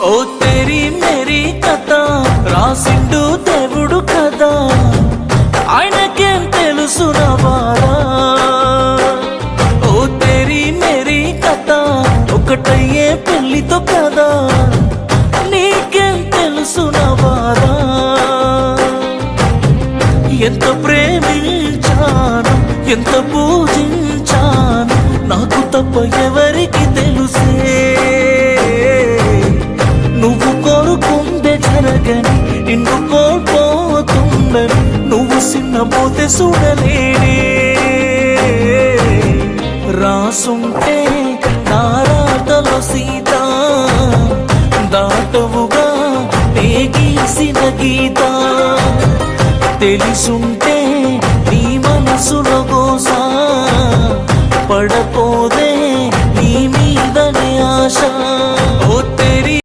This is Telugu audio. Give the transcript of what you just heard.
ఓ తెరీ మేరీ కథ రాసిండు దేవుడు కదా, ఆయనకేం తెలుసు నవారా. ఓ తెరీ మేరీ కథ ఒకటయ్యే పెళ్లితో కదా, నీకేం తెలుసు నవారా. ఎంత ప్రేమించాను, ఎంత పూజించాను, నాకు తప్ప ఎవరికి తెలుసే. నువ్వు కోరుకుంటే జరగని, నిన్ను కోల్పోతుందని, నువ్వు సిన్నపోతే చూడలేనే. రాసుంటే నారాటలో సీత, దాటవుగా నే గీసిన గీత. తెలిసుంటే